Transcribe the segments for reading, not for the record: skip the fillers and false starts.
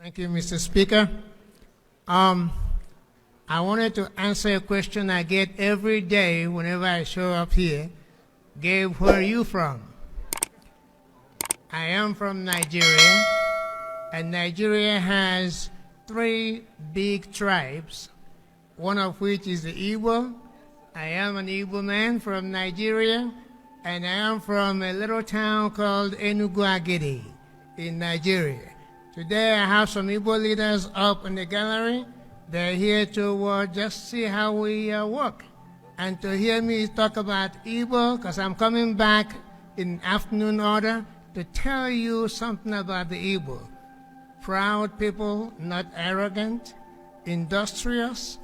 Thank you, Mr. Speaker. I wanted to answer a question I get every day whenever I show up here. Gabe, where are you from? I am from Nigeria, and Nigeria has 3 big tribes, one of which is the Igbo. I am an Igbo man from Nigeria, and I am from a little town called Inauguration in Nigeria. Today I have some Igbo leaders up in the gallery. They're here to just see how we work and to hear me talk about Igbo, because I'm coming back in afternoon order to tell you something about the Igbo. Proud people, not arrogant, industrious,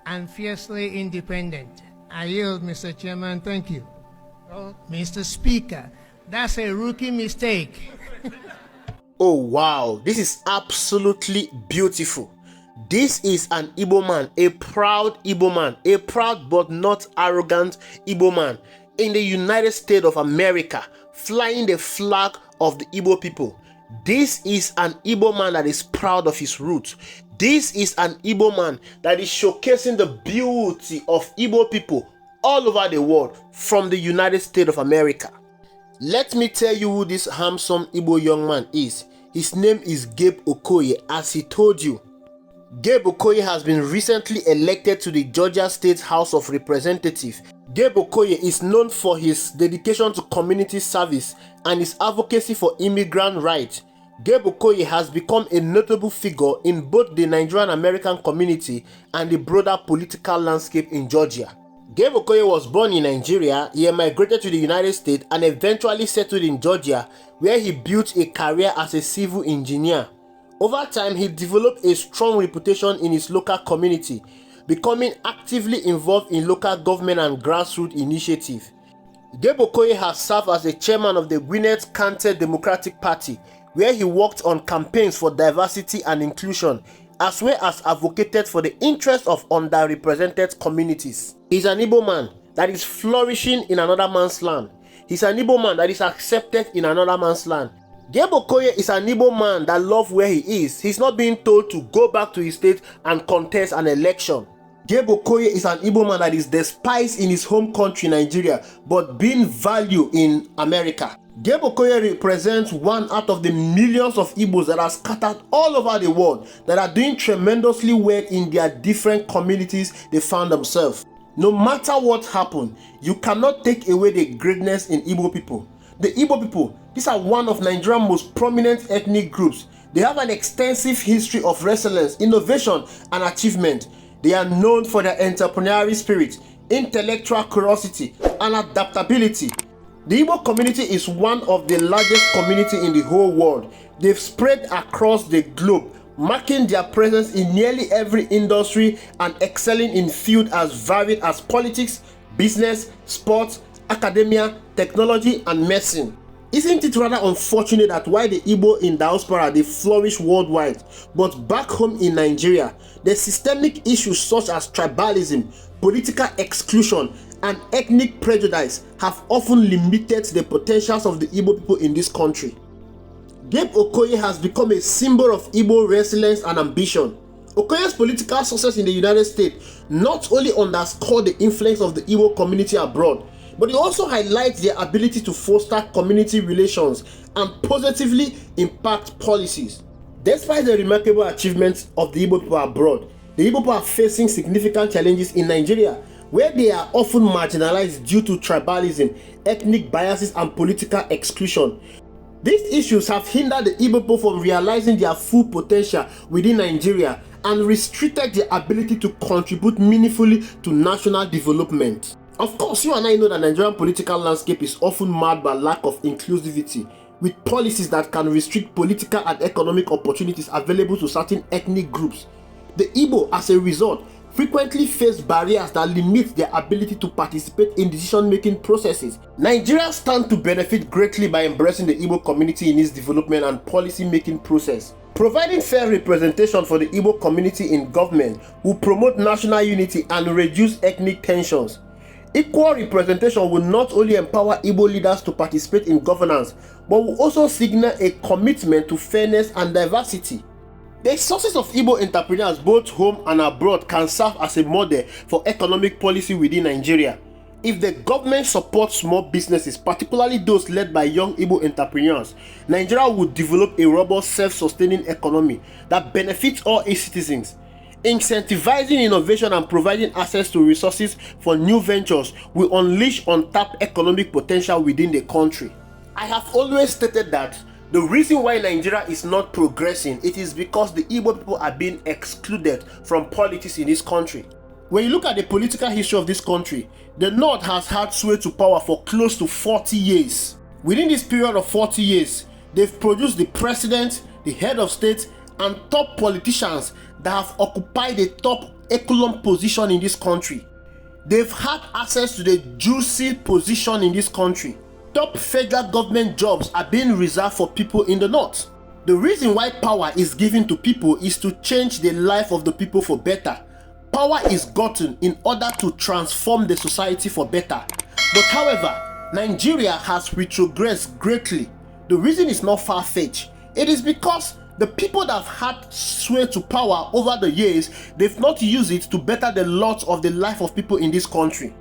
and fiercely independent. I yield, Mr. Chairman. Thank you. Oh, Mr. Speaker, that's a rookie mistake. Oh wow, this is absolutely beautiful. This is an Igbo man, a proud Igbo man, a proud but not arrogant Igbo man in the United States of America, flying the flag of the Igbo people. This is an Igbo man that is proud of his roots. This is an Igbo man that is showcasing the beauty of Igbo people all over the world from the United States of America. Let me tell you who this handsome Igbo young man is. His name is Gabe Okoye, as he told you. Gabe Okoye has been recently elected to the Georgia State House of Representatives. Gabe Okoye is known for his dedication to community service and his advocacy for immigrant rights. Gabe Okoye has become a notable figure in both the Nigerian American community and the broader political landscape in Georgia. Gabe Okoye was born in Nigeria. He migrated to the United States and eventually settled in Georgia, where he built a career as a civil engineer. Over time, he developed a strong reputation in his local community, becoming actively involved in local government and grassroots initiatives. Gabe Okoye has served as the chairman of the Gwinnett County Democratic Party, where he worked on campaigns for diversity and inclusion, as well as advocated for the interests of underrepresented communities. He's an Igbo man that is flourishing in another man's land. He's an Igbo man that is accepted in another man's land. Gabe Okoye is an Igbo man that loves where he is. He's not being told to go back to his state and contest an election. Gabe Okoye is an Igbo man that is despised in his home country, Nigeria, but being valued in America. Gabe Okoye represents one out of the millions of Igbos that are scattered all over the world that are doing tremendously well in their different communities they found themselves. No matter what happened, you cannot take away the greatness in Igbo people. The Igbo people, these are one of Nigeria's most prominent ethnic groups. They have an extensive history of resilience, innovation, and achievement. They are known for their entrepreneurial spirit, intellectual curiosity, and adaptability. The Igbo community is one of the largest communities in the whole world. They've spread across the globe, marking their presence in nearly every industry and excelling in fields as varied as politics, business, sports, academia, technology, and medicine. Isn't it rather unfortunate that while the Igbo in diaspora they flourish worldwide, but back home in Nigeria, the systemic issues such as tribalism, political exclusion, and ethnic prejudice have often limited the potentials of the Igbo people in this country. Gabe Okoye has become a symbol of Igbo resilience and ambition. Okoye's political success in the United States not only underscored the influence of the Igbo community abroad, but it also highlights their ability to foster community relations and positively impact policies. Despite the remarkable achievements of the Igbo people abroad, the Igbo people are facing significant challenges in Nigeria, where they are often marginalized due to tribalism, ethnic biases, and political exclusion. These issues have hindered the Igbo people from realizing their full potential within Nigeria and restricted their ability to contribute meaningfully to national development. Of course, you and I know that the Nigerian political landscape is often marred by lack of inclusivity, with policies that can restrict political and economic opportunities available to certain ethnic groups. The Igbo, as a result, frequently face barriers that limit their ability to participate in decision-making processes. Nigeria stands to benefit greatly by embracing the Igbo community in its development and policy-making process. Providing fair representation for the Igbo community in government will promote national unity and reduce ethnic tensions. Equal representation will not only empower Igbo leaders to participate in governance, but will also signal a commitment to fairness and diversity. The success of Igbo entrepreneurs both home and abroad can serve as a model for economic policy within Nigeria. If the government supports small businesses, particularly those led by young Igbo entrepreneurs, Nigeria would develop a robust, self-sustaining economy that benefits all its citizens. Incentivizing innovation and providing access to resources for new ventures will unleash untapped economic potential within the country. I have always stated that the reason why Nigeria is not progressing, it is because the Igbo people are being excluded from politics in this country. When you look at the political history of this country, the North has had sway to power for close to 40 years. Within this period of 40 years, they've produced the president, the head of state, and top politicians that have occupied the top echelon position in this country. They've had access to the juicy position in this country. Top federal government jobs are being reserved for people in the North. The reason why power is given to people is to change the life of the people for better. Power is gotten in order to transform the society for better. But however, Nigeria has retrogressed greatly. The reason is not far-fetched. It is because the people that have had sway to power over the years, they've not used it to better the lot of the life of people in this country.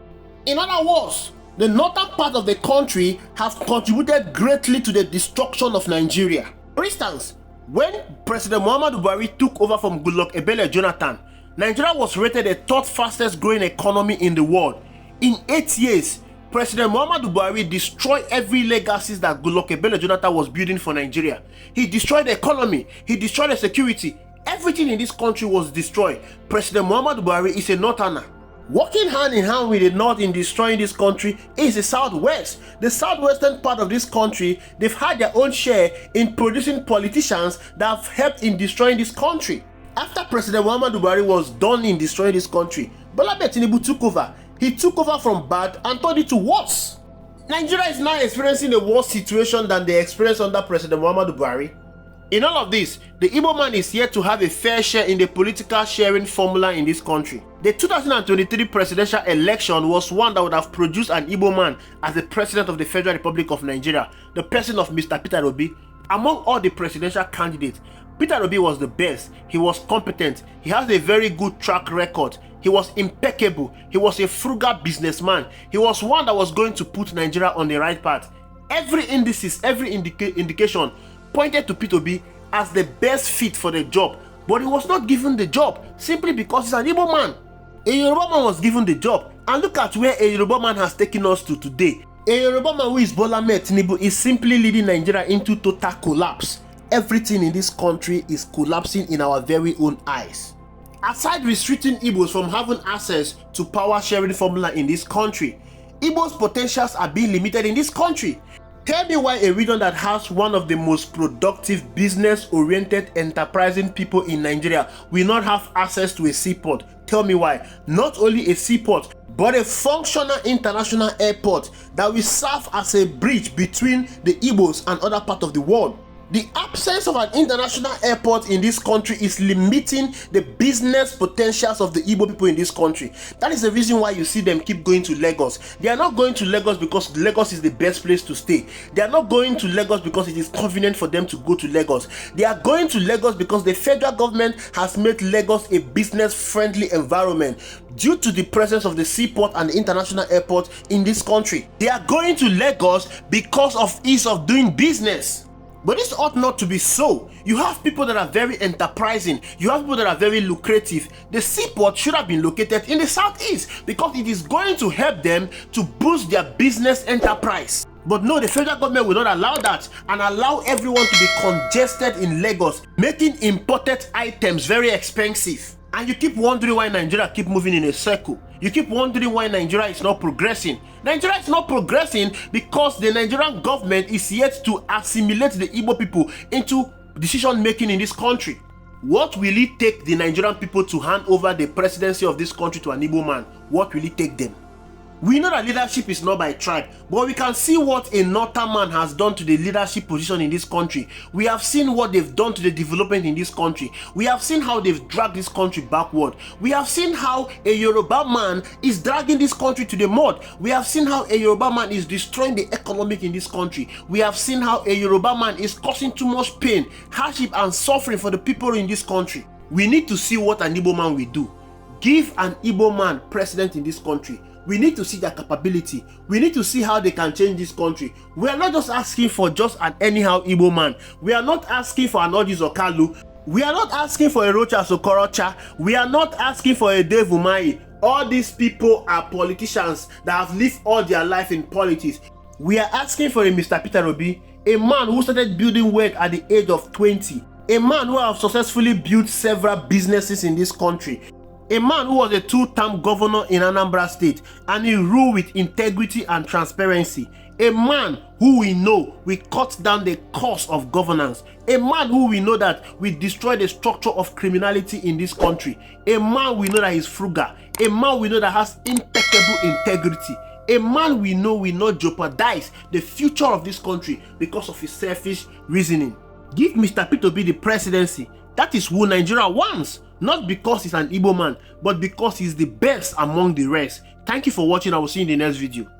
In other words, the northern part of the country has contributed greatly to the destruction of Nigeria. For instance, when President Muhammadu Buhari took over from Goodluck Ebele Jonathan, Nigeria was rated the third fastest growing economy in the world. In 8 years, President Muhammadu Buhari destroyed every legacy that Goodluck Ebele Jonathan was building for Nigeria. He destroyed the economy, he destroyed the security. Everything in this country was destroyed. President Muhammadu Buhari is a northerner. Working hand in hand with the North in destroying this country is the Southwest. The southwestern part of this country, they've had their own share in producing politicians that have helped in destroying this country. After President Muhammadu Buhari was done in destroying this country, Bola Tinubu took over. He took over from bad and turned it to worse. Nigeria is now experiencing a worse situation than they experienced under President Muhammadu Buhari. In all of this, the Igbo man is yet to have a fair share in the political sharing formula in this country. The 2023 presidential election was one that would have produced an Igbo man as the president of the Federal Republic of Nigeria, the person of Mr. Peter Obi. Among all the presidential candidates, Peter Obi was the best. He was competent. He has a very good track record. He was impeccable. He was a frugal businessman. He was one that was going to put Nigeria on the right path. Every indices, every indication pointed to Peter Obi as the best fit for the job, but he was not given the job simply because he's an Igbo man. A Yoruba man was given the job, and look at where a Yoruba man has taken us to today. A Yoruba man who is Bola Tinubu is simply leading Nigeria into total collapse. Everything in this country is collapsing in our very own eyes. Aside restricting Igbos from having access to power sharing formula in this country, Igbos' potentials are being limited in this country. Tell me why a region that has one of the most productive, business-oriented, enterprising people in Nigeria will not have access to a seaport. Tell me why. Not only a seaport, but a functional international airport that will serve as a bridge between the Igbos and other parts of the world. The absence of an international airport in this country is limiting the business potentials of the Igbo people in this country. That is the reason why you see them keep going to Lagos. They are not going to Lagos because Lagos is the best place to stay. They are not going to Lagos because it is convenient for them to go to Lagos. They are going to Lagos because the federal government has made Lagos a business-friendly environment due to the presence of the seaport and the international airport in this country. They are going to Lagos because of ease of doing business. But this ought not to be so. You have people that are very enterprising. You have people that are very lucrative. The seaport should have been located in the southeast because it is going to help them to boost their business enterprise. But no, the federal government will not allow that and allow everyone to be congested in Lagos, making imported items very expensive. And you keep wondering why Nigeria keep moving in a circle. You keep wondering why Nigeria is not progressing. Nigeria is not progressing because the Nigerian government is yet to assimilate the Igbo people into decision making in this country. What will it take the Nigerian people to hand over the presidency of this country to an Igbo man? What will it take them? We know that leadership is not by tribe, but we can see what a northern man has done to the leadership position in this country. We have seen what they've done to the development in this country. We have seen how they've dragged this country backward. We have seen how a Yoruba man is dragging this country to the mud. We have seen how a Yoruba man is destroying the economic in this country. We have seen how a Yoruba man is causing too much pain, hardship, and suffering for the people in this country. We need to see what an Igbo man will do. Give an Igbo man president in this country. We need to see their capability. We need to see how they can change this country. We are not just asking for just an anyhow Igbo man. We are not asking for an Odis Okalu. We are not asking for a Rocha Sokorocha. We are not asking for a Dave Umahi. All these people are politicians that have lived all their life in politics. We are asking for a Mr. Peter Obi, a man who started building wealth at the age of 20. A man who has successfully built several businesses in this country. A man who was a 2-term governor in Anambra State and he ruled with integrity and transparency. A man who we know will cut down the cost of governance. A man who we know that will destroy the structure of criminality in this country. A man we know that is frugal. A man we know that has impeccable integrity. A man we know will not jeopardize the future of this country because of his selfish reasoning. Give Mr. Peter Obi the presidency. That is who Nigeria wants. Not because he's an Igbo man, but because he's the best among the rest. Thank you for watching. I will see you in the next video.